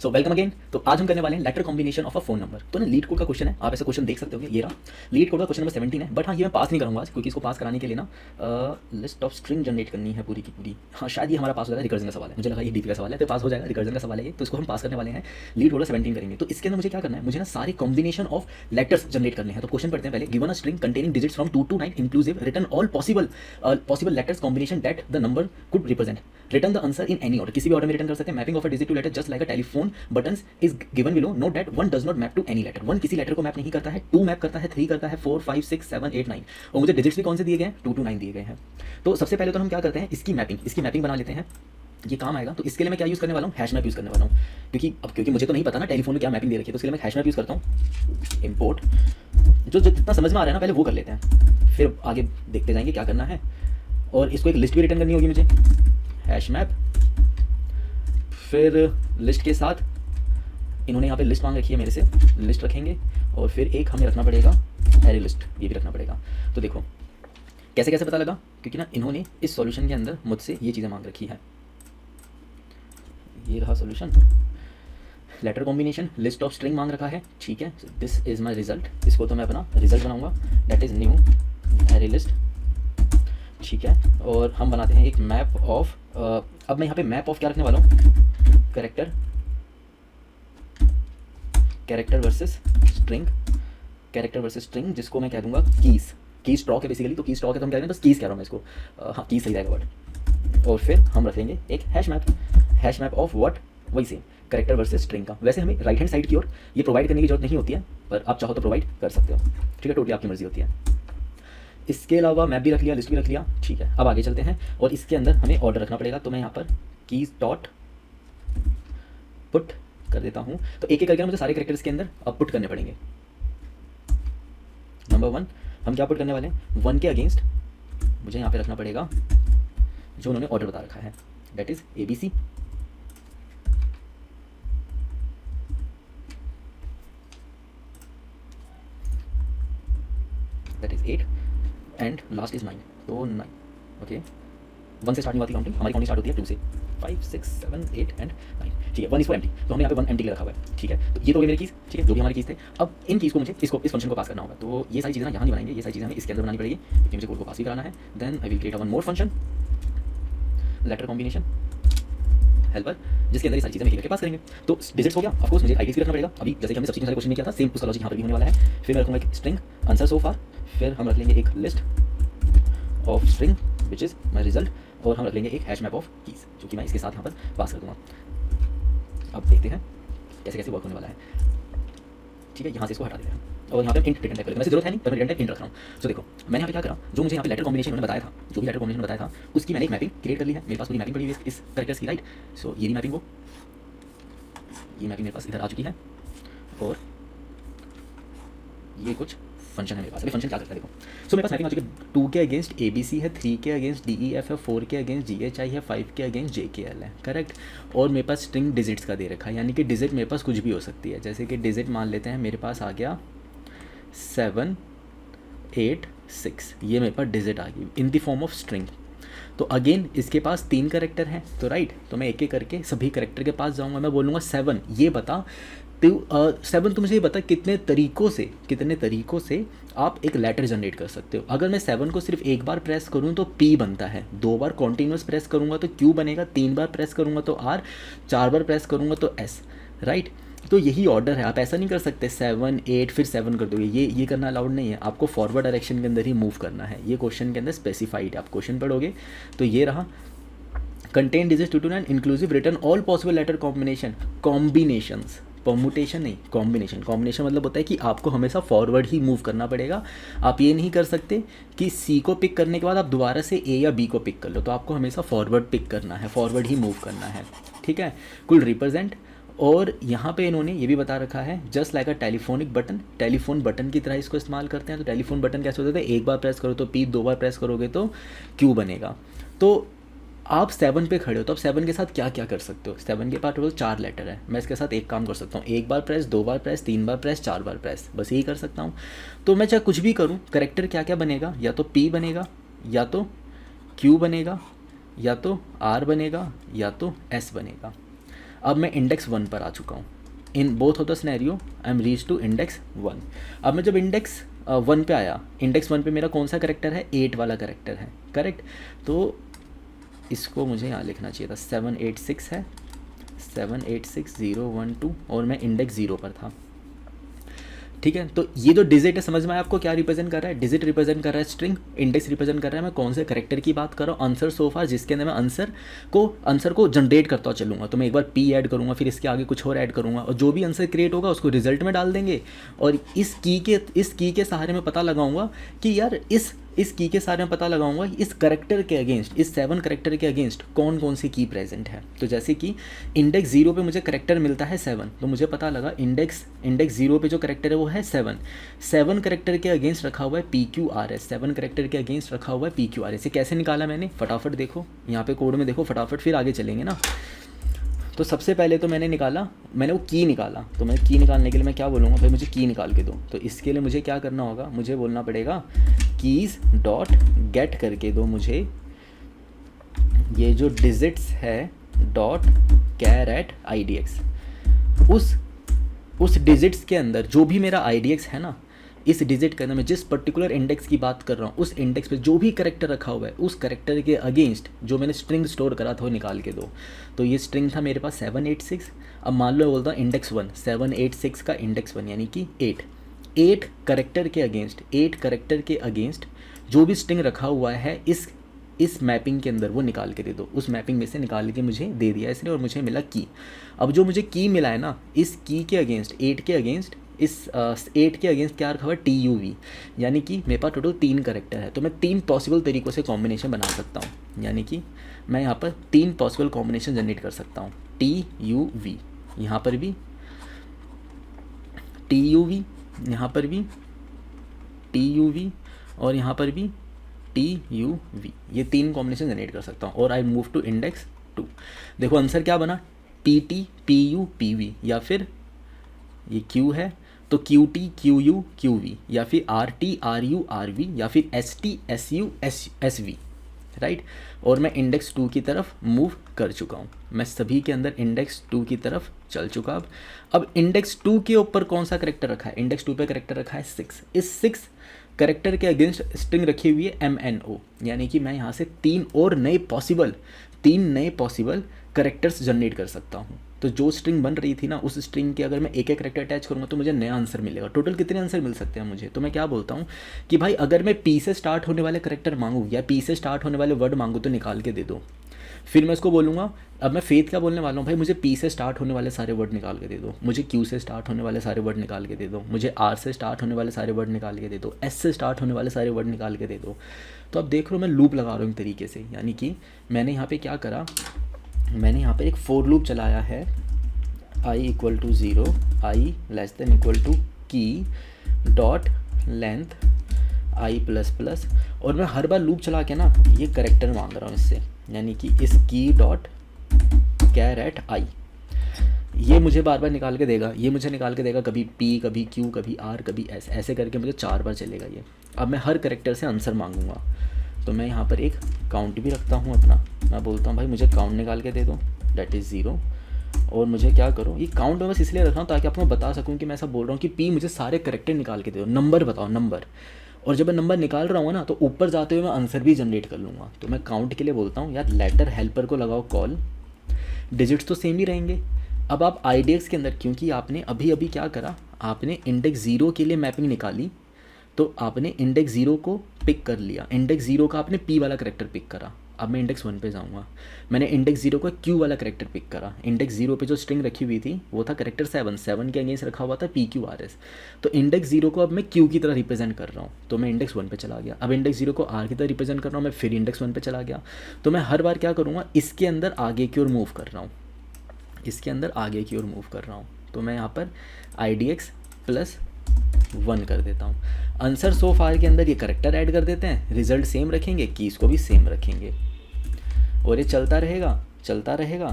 So welcome again. तो आज हम करने वाले हैं letter combination of a phone number. तो ना लीड कोड का क्वेश्चन है, आप ऐसा क्वेश्चन देख सकते हो, ये रहा लीड कोड का क्वेश्चन नंबर 17 है। बट हाँ, ये मैं पास नहीं करूँगा आज, क्योंकि इसको पास कराने के लिए ना लिस्ट ऑफ स्ट्रिंग जनरेट करनी है पूरी की पूरी। हाँ, शायद ये हमारा पास हो जाएगा। रिकर्जन का सवाल है, मुझे लगा ये डीपी का सवाल है तो पास हो जाएगा। रिकर्जन का सवाल है ये, तो इसको हम पास करने वाले हैं। लीड कोड 17 करेंगे। तो इसके अंदर मुझे क्या करना है, मुझे ना सारे कॉम्बिनेशन ऑफ लेटर्स जनरेट करने हैं। तो क्वेश्चन पढ़ते हैं पहले। Given a string containing digits from 2 to 9 inclusive, return all possible letters combination that the number could represent, return the answer in any order. किसी भी ऑर्डर में रिटर्न कर सकते हैं। Mapping of a digit to letter just like a telephone buttons is given below. Note that 1 does not map to any letter. 1 किसी letter को map नहीं करता है, 2 मैप करता है, 3 करता है, 4 5 6 7 8 9। और मुझे डिजिट्स भी कौन से दिए गए हैं, 2 to 9 दिए गए हैं। तो सबसे पहले तो हम क्या करते हैं, इसकी मैपिंग बना लेते हैं। ये काम आएगा। तो इसके लिए मैं क्या यूज़ करने वाला हूँ, हैश मैप यूज़ करने वाला हूँ। क्योंकि मुझे तो नहीं पता ना टेलीफोन में क्या मैपिंग दे रखी है, तो इसके लिए मैं हैश मैप यूज़ करता हूँ। इंपोर्ट जो जितना समझ में आ रहा है ना, पहले वो कर लेते हैं, फिर आगे देखते जाएंगे क्या करना है। और इसको एक लिस्ट भी रिटर्न करनी होगी मुझे, हैश मैप। फिर लिस्ट के साथ इन्होंने यहाँ पे लिस्ट मांग रखी है मेरे से, लिस्ट रखेंगे। और फिर एक हमें रखना पड़ेगा एरे लिस्ट, ये भी रखना पड़ेगा। तो देखो कैसे कैसे पता लगा, क्योंकि ना इन्होंने इस सॉल्यूशन के अंदर मुझसे ये चीज़ें मांग रखी है। ये रहा solution, letter combination, list of string मांग रखा है, ठीक है। This is my result. इसको तो मैं अपना रिजल्ट बनाऊंगा, that is new array list, ठीक है। और हम बनाते हैं एक मैप ऑफ, अब मैं यहाँ पे मैप ऑफ क्या रखने वाला हूँ, कैरेक्टर वर्सेस स्ट्रिंग, जिसको मैं कह दूंगा की स्टॉक है बेसिकली। तो की स्टॉक है तो हम कह रहे हैं बस कीज कह रहा हूँ मैं इसको, हाँ कीज सही रहेगा वर्ड। और फिर हम रखेंगे एक हैश मैप ऑफ व्हाट, वही सेम कैरेक्टर वर्सेस स्ट्रिंग का। वैसे हमें राइट हैंड साइड की ओर ये प्रोवाइड करने की जरूरत नहीं होती है, पर आप चाहो तो प्रोवाइड कर सकते हो, ठीक है। टोटली आपकी मर्जी होती है। इसके अलावा मैप भी रख लिया, लिस्ट भी रख लिया, ठीक है। अब आगे चलते हैं और इसके अंदर हमें ऑर्डर रखना पड़ेगा। तो मैं यहाँ पर कीज डॉट पुट कर देता हूँ। तो एक एक करके मुझे सारे कैरेक्टर्स के अंदर अब पुट करने पड़ेंगे। नंबर 1 हम क्या पुट करने वाले हैं, 1 के अगेंस्ट मुझे यहाँ पे रखना पड़ेगा जो उन्होंने ऑर्डर बता रखा है, that is ABC। That is 8 and last is 9। तो 9, ओके। 1 से स्टार्ट नहीं होती काउंटिंग, हमारी काउंटिंग स्टार्ट होती है 2 से। 5 6 7 8 एंड 9, ठीक है। 1 इज फॉर एम्प्टी, तो हमने यहाँ पे 1 एम्प्टी रखा हुआ है, ठीक है। तो ये तो हो गई मेरी कीज, ठीक है, जो भी हमारी कीज थे। अब इन कीज को मुझे इस फंक्शन को पास करना होगा। तो ये सारी चीज़ें ना यहाँ नहीं बनाएंगे, ये सारी चीज़ें हमें इसके अंदर बनानी पड़ेगी, क्योंकि मुझे कोड को पास भी कराना है। Then I will create one more function, letter combination helper, जिसके अंदर ये सारी चीज़ें हम एक पास करेंगे। तो डिजिट्स हो गया, ऑफ कोर्स मुझे आईडी भी रखना पड़ेगा। अभी जैसे कि हमने सब्सिट्यूशन क्वेश्चन में किया था, सेम उसका लॉजिक यहाँ पर भी होने वाला है। फिर मैं रखूँगा एक स्ट्रिंग आंसर सो फार, फिर हम रख लेंगे एक list of string which is my result, और हम रख लेंगे एक हैश मैप ऑफ कीज, जो कि मैं इसके साथ यहाँ पर पास कर दूँगा। अब देखते हैं कैसे कैसे वर्क होने वाला है, ठीक है। यहाँ से इसको हटा देते हैं और यहाँ पे इंट रिटर्न टाइप करेंगे। वैसे जरूरत है नहीं, पर मैं रिटर्न टाइप इंट रख रहा हूँ। तो देखो मैंने यहाँ पे क्या करा, जो मुझे यहाँ पे लेटर कॉम्बिनेशन उन्होंने बताया था, जो भी लेटर कॉम्बिनेशन बताया था, उसकी मैंने एक मैपिंग क्रिएट कर ली है। मेरे पास पूरी मैपिंग पड़ी हुई है इस कैरेक्टर्स की, राइट। सो ये मैपिंग मेरे पास इधर आ चुकी है। और ये कुछ फंक्शन है मेरे पास। अभी फंक्शन क्या करता है देखो। सो मेरे पास मैपिंग आ चुकी है। 2 के अगेंस्ट ABC है, 3 के अगेंस्ट DEF है, 4 के अगेंस्ट GHI है, 5 के अगेंस्ट JKL है, करेक्ट। और मेरे पास स्ट्रिंग डिजिट्स का दे रखा है, यानी कि डिजिट मेरे पास कुछ भी हो सकती है। जैसे कि डिजिट मान लेते हैं मेरे पास आ गया 7 8 6, ये मेरे पास डिजिट आ गई in the form of string. तो अगेन इसके पास 3 करेक्टर हैं, तो राइट। तो मैं एक एक करके सभी करेक्टर के पास जाऊंगा। मैं बोलूँगा 7, ये बता तो 7 तो मुझे ये बता कितने तरीकों से आप एक लेटर जनरेट कर सकते हो। अगर मैं 7 को सिर्फ एक बार प्रेस करूँ तो P बनता है, 2 बार कॉन्टीन्यूस प्रेस करूँगा तो Q बनेगा, 3 बार प्रेस करूँगा तो R, 4 बार प्रेस करूँगा तो S, राइट। तो यही ऑर्डर है। आप ऐसा नहीं कर सकते 7 8 फिर 7 कर दोगे, ये करना अलाउड नहीं है। आपको फॉरवर्ड डायरेक्शन के अंदर ही मूव करना है। ये क्वेश्चन के अंदर स्पेसिफाइड है, आप क्वेश्चन पढ़ोगे तो ये रहा। Contain digit 2 to 9 inclusive, return all possible letter combinations, permutation नहीं, कॉम्बिनेशन मतलब होता है कि आपको हमेशा फॉरवर्ड ही मूव करना पड़ेगा। आप ये नहीं कर सकते कि C को पिक करने के बाद आप दोबारा से A या B को पिक कर लो। तो आपको हमेशा फॉरवर्ड पिक करना है, फॉरवर्ड ही मूव करना है, ठीक है। कुल रिप्रेजेंट, और यहाँ पे इन्होंने ये भी बता रखा है जस्ट लाइक अ टेलीफोनिक बटन, टेलीफोन बटन की तरह इसको इस्तेमाल करते हैं। तो टेलीफोन बटन कैसे होता है, एक बार प्रेस करो तो P, 2 बार प्रेस करोगे तो Q बनेगा। तो आप 7 पे खड़े हो, तो आप 7 के साथ क्या क्या कर सकते हो। 7 के पास टोटल 4 लेटर है, मैं इसके साथ एक काम कर सकता हूँ, 1 बार प्रेस, 2 बार प्रेस, 3 बार प्रेस, 4 बार प्रेस, बस यही कर सकता हूँ। तो मैं चाहे कुछ भी करूँ, करेक्टर क्या क्या बनेगा, या तो P बनेगा, या तो Q बनेगा, या तो R बनेगा, या तो S बनेगा। अब मैं इंडेक्स 1 पर आ चुका हूँ। In both of the scenario I am reach to index 1। अब मैं जब इंडेक्स 1 पे आया, इंडेक्स 1 पे मेरा कौन सा करेक्टर है, 8 वाला करेक्टर है, करेक्ट। तो इसको मुझे यहाँ लिखना चाहिए था, 786 है, 786012 और मैं इंडेक्स 0 पर था, ठीक है। तो ये जो डिजिट है समझ में आया आपको क्या रिप्रेजेंट कर रहा है, डिजिट रिप्रेजेंट कर रहा है स्ट्रिंग, इंडेक्स रिप्रेजेंट कर रहा है मैं कौन से करेक्टर की बात कर रहा हूँ, आंसर सोफा, जिसके अंदर मैं आंसर को जनरेट करता चलूँगा। तो मैं एक बार पी ऐड करूँगा, फिर इसके आगे कुछ और ऐड करूँगा, और जो भी आंसर क्रिएट होगा उसको रिजल्ट में डाल देंगे। और इस की के सहारे में पता लगाऊंगा कि यार इस की के सहारे में पता लगाऊंगा इस करेक्टर के अगेंस्ट, इस 7 करेक्टर के अगेंस्ट कौन कौन सी की प्रेजेंट है। तो जैसे कि इंडेक्स 0 पे मुझे करेक्टर मिलता है 7, तो मुझे पता लगा इंडेक्स 0 पे जो करेक्टर है वो है 7 करेक्टर के अगेंस्ट रखा हुआ है PQRS, 7 करेक्टर के अगेंस्ट रखा हुआ है PQRS। ये कैसे निकाला मैंने, फटाफट देखो यहाँ पे कोड में देखो फटाफट, फिर आगे चलेंगे ना। तो सबसे पहले तो मैंने वो की निकाला। तो मैं की निकालने के लिए मैं क्या बोलूँगा, भाई मुझे की निकाल के दो। तो इसके लिए मुझे क्या करना होगा, मुझे बोलना पड़ेगा कीज़ डॉट गेट करके दो मुझे ये जो डिजिट्स है डॉट कैर एट IDX। उस डिजिट्स के अंदर जो भी मेरा IDX है ना, इस डिजिट के अंदर मैं जिस पर्टिकुलर इंडेक्स की बात कर रहा हूँ, उस इंडेक्स पे जो भी करेक्टर रखा हुआ है उस करेक्टर के अगेंस्ट जो मैंने स्ट्रिंग स्टोर करा था वो निकाल के दो। तो ये स्ट्रिंग था मेरे पास 786। अब मान लो बोलता हूँ इंडेक्स 1, 786 का इंडेक्स 1 यानी कि 8 करेक्टर के अगेंस्ट जो भी स्ट्रिंग रखा हुआ है इस मैपिंग के अंदर वो निकाल के दे दो। उस मैपिंग में से निकाल के मुझे दे दिया इसने और मुझे मिला की। अब जो मुझे की मिला है ना, इस की के अगेंस्ट 8 के अगेंस्ट इस 8 के अगेंस्ट क्या रखा हुआ है TUV, यानी कि मेरे पास टोटल 3 करेक्टर है। तो मैं 3 पॉसिबल तरीक़ों से कॉम्बिनेशन बना सकता हूँ, यानी कि मैं यहाँ पर 3 पॉसिबल कॉम्बिनेशन जनरेट कर सकता हूँ। TUV यहाँ पर भी, TUV यहाँ पर भी, TUV और यहाँ पर भी TUV, ये 3 कॉम्बिनेशन जनरेट कर सकता हूँ। और आई मूव टू इंडेक्स 2। देखो आंसर क्या बना, PT PU PV, या फिर ये Q है तो QT QU QV, या फिर RT RU RV, या फिर ST SU SV, राइट। और मैं इंडेक्स 2 की तरफ मूव कर चुका हूँ, मैं सभी के अंदर इंडेक्स 2 की तरफ चल चुका। अब इंडेक्स 2 के ऊपर कौन सा करेक्टर रखा है, इंडेक्स 2 पे करेक्टर रखा है 6। इस 6 करेक्टर के अगेंस्ट स्ट्रिंग रखी हुई है MNO, यानी कि मैं यहाँ से 3 नए पॉसिबल करेक्टर्स जनरेट कर सकता हूँ। तो जो स्ट्रिंग बन रही थी ना, उस स्ट्रिंग के अगर मैं एक करेक्टर अटैच करूँगा तो मुझे नया आंसर मिलेगा। टोटल कितने आंसर मिल सकते हैं मुझे, तो मैं क्या बोलता हूँ कि भाई अगर मैं P से स्टार्ट होने वाले करेक्टर मांगूँ या P से स्टार्ट होने वाले वर्ड मांगूँ तो निकाल के दे दो। फिर मैं उसको बोलूँगा, अब मैं फेथ क्या बोलने वाला हूँ, भाई मुझे P से स्टार्ट होने वाले सारे वर्ड निकाल के दे दो, मुझे Q से स्टार्ट होने वाले सारे वर्ड निकाल के दे दो, मुझे R से स्टार्ट होने वाले सारे वर्ड निकाल के दे दो, S से स्टार्ट होने वाले सारे वर्ड निकाल के दे दो। तो अब देख रहे हो मैं लूप लगा रहा हूँ एक तरीके से, यानी कि मैंने यहाँ पे क्या करा, मैंने यहाँ पे एक फॉर लूप चलाया है, I equal to 0, I less than equal to key dot length I plus plus, और मैं हर बार लूप चला के ना ये करेक्टर मांग रहा हूँ इससे, यानी कि इस की डॉट कैर एट I। ये मुझे बार बार निकाल के देगा, ये मुझे निकाल के देगा कभी P कभी Q कभी R कभी S, ऐसे करके मुझे 4 बार चलेगा ये। अब मैं हर करेक्टर से आंसर मांगूंगा, तो मैं यहाँ पर एक काउंट भी रखता हूँ अपना, मैं बोलता हूँ भाई मुझे काउंट निकाल के दे दो, डेट इज़ 0। और मुझे क्या करो, ये काउंट मैं बस इसलिए रख रहा हूँ ताकि आपको बता सकूँ कि मैं ऐसा बोल रहा हूँ कि P मुझे सारे करेक्टर निकाल के दे दो, नंबर बताओ नंबर। और जब मैं नंबर निकाल रहा हूँ ना तो ऊपर जाते हुए मैं आंसर भी जनरेट कर लूँगा। तो मैं काउंट के लिए बोलता हूँ यार लेटर हेल्पर को लगाओ कॉल, डिजिट्स तो सेम ही रहेंगे। अब आप IDX के अंदर, क्योंकि आपने अभी क्या करा, आपने इंडेक्स 0 के लिए मैपिंग निकाली, तो आपने इंडेक्स 0 को पिक कर लिया, इंडेक्स 0 का आपने P वाला करेक्टर पिक करा। अब मैं इंडेक्स 1 पे जाऊँगा, मैंने इंडेक्स 0 का Q वाला करेक्टर पिक करा। इंडेक्स 0 पे जो स्ट्रिंग रखी हुई थी वो था करेक्टर 7 के अगेंस्ट रखा हुआ था PQRS। तो इंडेक्स 0 को अब मैं Q की तरह रिप्रेजेंट कर रहा हूँ, तो मैं इंडेक्स 1 पे चला गया। अब इंडेक्स 0 को R की तरह रिप्रेजेंट कर रहा हूँ, मैं फिर इंडेक्स 1 पे चला गया। तो मैं हर बार क्या करूँगा, इसके अंदर आगे की ओर मूव कर रहा हूँ, इसके अंदर आगे की ओर मूव कर रहा हूँ। तो मैं यहाँ पर IDX प्लस 1 कर देता हूँ। आंसर सो फार के अंदर ये करेक्टर ऐड कर देते हैं, रिजल्ट सेम रखेंगे, कीज़ को भी सेम रखेंगे, और ये चलता रहेगा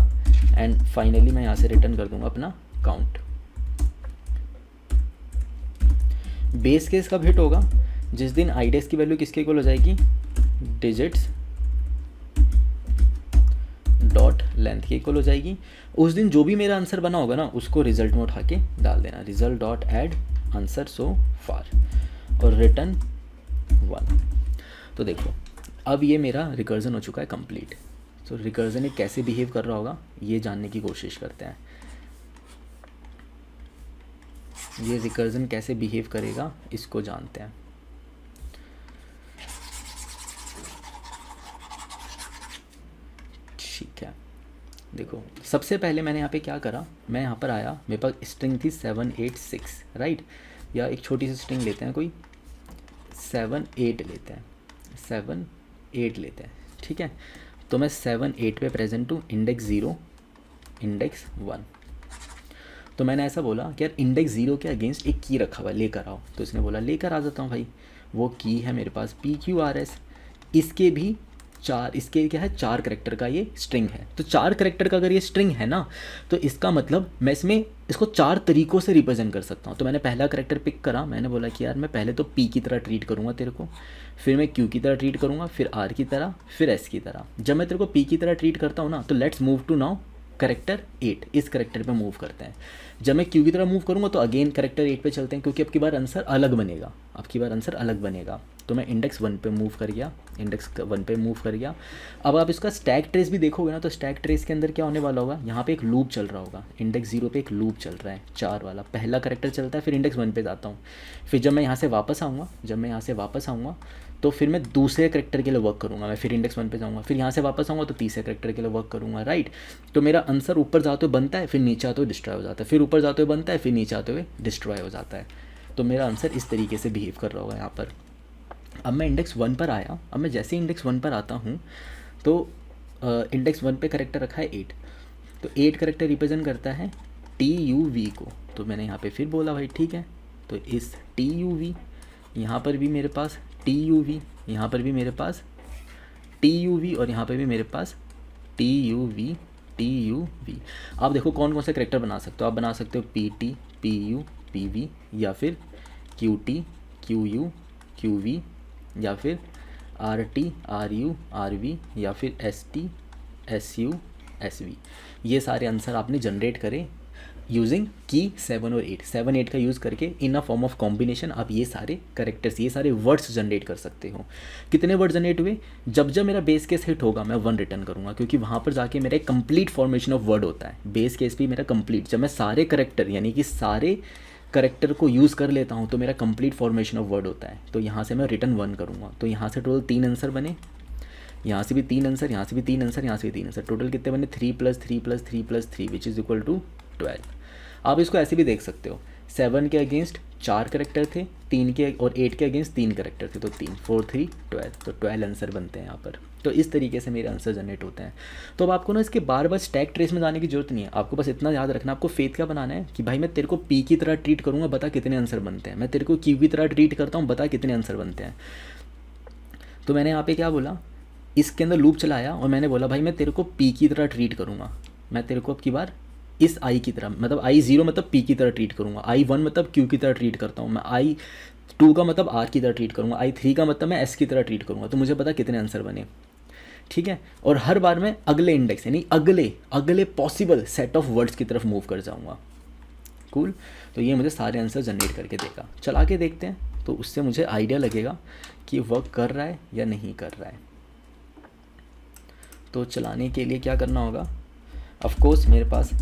एंड फाइनली मैं यहाँ से रिटर्न कर दूंगा अपना काउंट। बेस केस कब हिट होगा, जिस दिन IDX की वैल्यू किसके इक्वल हो जाएगी, डिजिट्स डॉट लेंथ के इक्वल हो जाएगी। उस दिन जो भी मेरा आंसर बना होगा ना उसको रिजल्ट में उठा के डाल देना, result dot add answer so far और रिटर्न 1। तो देखो अब ये मेरा रिकर्जन हो चुका है कंप्लीट। तो रिकर्जन ये कैसे बिहेव कर रहा होगा ये जानने की कोशिश करते हैं। ये रिकर्जन कैसे बिहेव करेगा इसको जानते हैं। ठीक है, देखो सबसे पहले मैंने यहाँ पे क्या करा, मैं यहाँ पर आया, मेरे पास स्ट्रिंग थी 786 राइट, या एक छोटी सी स्ट्रिंग लेते हैं कोई 7 8 लेते हैं, 7 8 लेते हैं, ठीक है। तो मैं 7 8 पे प्रेजेंट हूँ, इंडेक्स 0 इंडेक्स 1। तो मैंने ऐसा बोला कि यार इंडेक्स 0 के अगेंस्ट एक की रखा हुआ है लेकर आओ, तो इसने बोला लेकर आ जाता हूँ भाई। वो की है मेरे पास PQRS, इसके भी इसके क्या है 4 करेक्टर का ये स्ट्रिंग है। तो 4 करेक्टर का अगर ये स्ट्रिंग है ना तो इसका मतलब मैं इसमें इसको 4 तरीक़ों से रिप्रेजेंट कर सकता हूँ। तो मैंने पहला करेक्टर पिक करा, मैंने बोला कि यार मैं पहले तो P की तरह ट्रीट करूँगा तेरे को, फिर मैं Q की तरह ट्रीट करूँगा, फिर R की तरह, फिर S की तरह। जब मैं तेरे को P की तरह ट्रीट करता हूँ ना तो let's move to now character 8, इस करेक्टर पे मूव करते हैं। जब मैं Q की तरह मूव करूँगा तो अगेन करेक्टर 8 पे चलते हैं, क्योंकि अब की बार आंसर अलग बनेगा, अब की बार आंसर अलग बनेगा। तो मैं इंडेक्स 1 पे मूव कर गया, इंडेक्स 1 पे मूव कर गया। अब आप इसका स्टैक ट्रेस भी देखोगे ना तो स्टैक ट्रेस के अंदर क्या होने वाला होगा, यहाँ पे एक लूप चल रहा होगा, इंडेक्स 0 पे एक लूप चल रहा है 4 वाला, पहला करेक्टर चलता है, फिर इंडेक्स 1 पे जाता हूँ, फिर जब मैं यहाँ से वापस आऊँगा, तो फिर मैं दूसरे करेक्टर के लिए वर्क करूँगा, मैं फिर इंडेक्स 1 पे जाऊँगा, फिर यहाँ से वापस आऊँगा तो तीसरे करेक्टर के लिए वर्क करूँगा राइट। तो मेरा आंसर ऊपर जाते हुए बनता है, फिर नीचे आते हुए डिस्ट्रॉय हो जाता है, फिर ऊपर जाते हुए बनता है, फिर नीचे आते हुए डिस्ट्रॉय हो जाता है। तो मेरा आंसर इस तरीके से बिहेव कर रहा होगा यहाँ पर। अब मैं इंडेक्स 1 पर आया, अब मैं जैसे ही इंडेक्स 1 पर आता हूँ तो इंडेक्स 1 पे करेक्टर रखा है 8, तो 8 करेक्टर रिप्रेजेंट करता है TUV को। तो मैंने यहाँ पे फिर बोला भाई ठीक है, तो इस TUV, यहाँ पर भी मेरे पास TUV, यहाँ पर भी मेरे पास TUV और यहाँ पर भी मेरे पास TUV TUV। आप देखो कौन कौन से करेक्टर बना सकते हो, आप बना सकते हो PT PU PV, या फिर QT QU QV, या फिर RT RU RV, या फिर ST SU SV। ये सारे आंसर आपने जनरेट करे यूजिंग की 7 और 8, 7 8 का यूज़ करके इन अ फॉर्म ऑफ कॉम्बिनेशन आप ये सारे करेक्टर्स, ये सारे वर्ड्स जनरेट कर सकते हो। कितने वर्ड जनरेट हुए, जब जब मेरा बेस केस हिट होगा मैं 1 रिटर्न करूँगा, क्योंकि वहाँ पर जाके मेरा एक कंप्लीट फॉर्मेशन ऑफ वर्ड होता है। बेस केस भी मेरा कंप्लीट, जब मैं सारे करेक्टर यानी कि सारे करेक्टर को यूज़ कर लेता हूँ तो मेरा कंप्लीट फॉर्मेशन ऑफ वर्ड होता है। तो यहाँ से मैं रिटर्न 1 करूँगा, तो यहाँ से टोटल 3 आंसर बने, यहाँ से भी 3 आंसर, यहाँ से भी 3 आंसर, यहाँ से भी 3 आंसर, टोटल कितने बने 3 + 3 + 3 + 3 विच इज़ इक्वल टू 12। आप इसको ऐसे भी देख सकते हो, 7 के अगेंस्ट 4 करेक्टर थे, 3 के और 8 के अगेंस्ट 3 करेक्टर थे, तो 3 4 3 12, तो 12 आंसर बनते हैं यहाँ पर। तो इस तरीके से मेरे आंसर जनरेट होते हैं। तो अब आपको ना इसके बार बार स्टैक ट्रेस में जाने की जरूरत नहीं है, आपको बस इतना याद रखना, आपको फेथ क्या बनाना है कि भाई मैं तेरे को P की तरह ट्रीट करूँगा, बता कितने आंसर बनते हैं, मैं तेरे को Q की तरह ट्रीट करता हूँ, बता कितने आंसर बनते हैं। तो मैंने यहाँ पे क्या बोला, इसके अंदर लूप चलाया और मैंने बोला भाई मैं तेरे को P की तरह ट्रीट करूँगा, मैं तेरे को अब की बार इस I की तरह, मतलब I0 मतलब P की तरह ट्रीट करूँगा, I1 मतलब Q की तरह ट्रीट करता हूँ मैं, I2 का मतलब R की तरह ट्रीट करूँगा, I3 का मतलब मैं S की तरह ट्रीट करूँगा। तो मुझे पता कितने आंसर बने, ठीक है। और हर बार मैं अगले इंडेक्स यानी अगले पॉसिबल सेट ऑफ वर्ड्स की तरफ मूव कर जाऊँगा। कूल। तो ये मुझे सारे आंसर जनरेट करके देगा, चला के देखते हैं, तो उससे मुझे आइडिया लगेगा कि वर्क कर रहा है या नहीं कर रहा है। तो चलाने के लिए क्या करना होगा, ऑफ कोर्स मेरे पास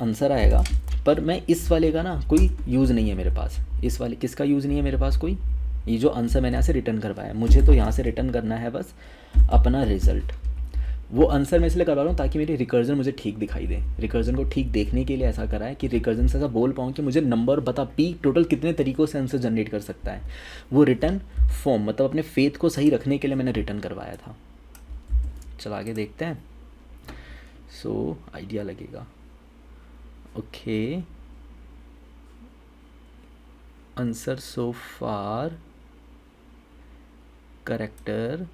आंसर आएगा, पर मैं इस वाले का ना कोई यूज़ नहीं है मेरे पास, इस वाले किसका यूज़ नहीं है मेरे पास कोई, ये जो आंसर मैंने यहाँ से रिटर्न करवाया, मुझे तो यहाँ से रिटर्न करना है बस अपना रिज़ल्ट। वो आंसर मैं इसलिए करवा रहा हूँ ताकि मेरी रिकर्जन मुझे ठीक दिखाई दे, रिकर्जन को ठीक देखने के लिए ऐसा करा है कि रिकर्जन से ऐसा बोल पाऊँ कि मुझे नंबर बता P टोटल कितने तरीक़ों से आंसर जनरेट कर सकता है। वो रिटर्न फॉर्म मतलब अपने फेथ को सही रखने के लिए मैंने रिटर्न करवाया था। चला के देखते हैं, सो आइडिया लगेगा। ओके, आंसर सो फार करेक्टर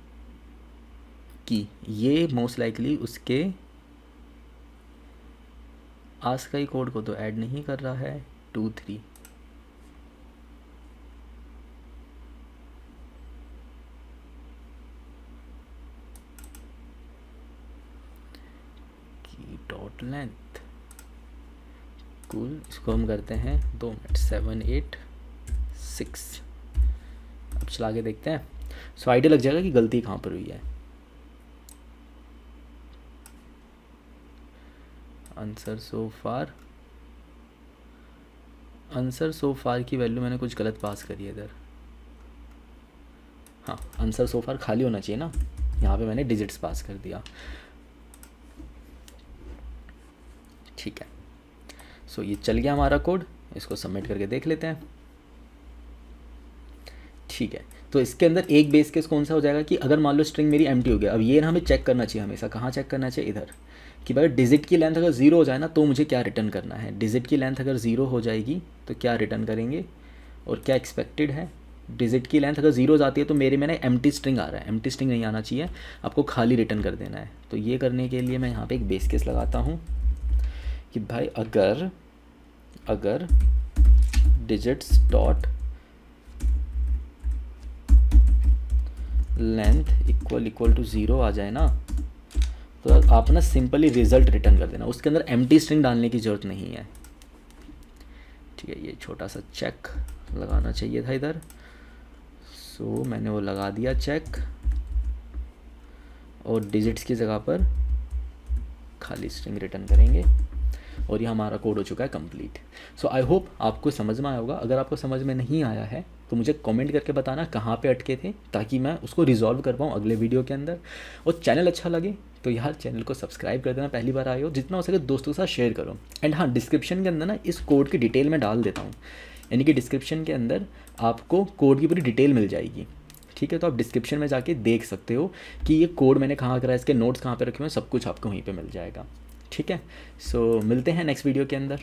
की, ये मोस्ट लाइकली उसके आस्काई कोड को तो ऐड नहीं कर रहा है 2 3। लेंथ कूल, इसको हम करते हैं 2 मिनट 786। अब चला के देखते हैं, सो आइडिया लग जाएगा कि गलती कहाँ पर हुई है। आंसर सो फार की वैल्यू मैंने कुछ गलत पास करी है इधर। हाँ, आंसर सो फार खाली होना चाहिए ना, यहाँ पे मैंने डिजिट्स पास कर दिया। ठीक है, सो ये चल गया हमारा कोड, इसको सबमिट करके देख लेते हैं। ठीक है, तो इसके अंदर एक बेस केस कौन सा हो जाएगा कि अगर मान लो स्ट्रिंग मेरी एम्प्टी हो गया, अब ये ना हमें चेक करना चाहिए हमेशा, कहाँ चेक करना चाहिए, इधर, कि भाई डिजिट की लेंथ अगर 0 हो जाए ना तो मुझे क्या रिटर्न करना है। डिजिट की लेंथ अगर 0 हो जाएगी तो क्या रिटर्न करेंगे और क्या एक्सपेक्टेड है। डिजिट की लेंथ अगर 0 हो जाती है तो मेरे में ना एम्प्टी स्ट्रिंग आ रहा है, एम्प्टी स्ट्रिंग नहीं आना चाहिए, आपको खाली रिटर्न कर देना है। तो ये करने के लिए मैं यहाँ पे एक बेस केस लगाता हूँ कि भाई अगर digits dot length equal to 0 आ जाए ना तो आप ना सिंपली रिजल्ट रिटर्न कर देना, उसके अंदर एम्प्टी स्ट्रिंग डालने की ज़रूरत नहीं है। ठीक है, ये छोटा सा चेक लगाना चाहिए था इधर, सो मैंने वो लगा दिया चेक, और डिजिट्स की जगह पर खाली स्ट्रिंग रिटर्न करेंगे, और ये हमारा कोड हो चुका है कंप्लीट। सो आई होप आपको समझ में आया होगा। अगर आपको समझ में नहीं आया है तो मुझे कमेंट करके बताना कहाँ पे अटके थे, ताकि मैं उसको रिजॉल्व कर पाऊँ अगले वीडियो के अंदर। और चैनल अच्छा लगे तो यार चैनल को सब्सक्राइब कर देना, पहली बार आए हो, जितना हो सके दोस्तों के साथ शेयर करो। एंड हाँ, डिस्क्रिप्शन के अंदर ना इस कोड की डिटेल मैं डाल देता हूँ, यानी कि डिस्क्रिप्शन के अंदर आपको कोड की पूरी डिटेल मिल जाएगी। ठीक है, तो आप डिस्क्रिप्शन में जाके देख सकते हो कि ये कोड मैंने कहाँ करा है, इसके नोट्स कहाँ पे रखे हुए हैं, सब कुछ आपको वहीं पे मिल जाएगा। ठीक है, सो मिलते हैं नेक्स्ट वीडियो के अंदर।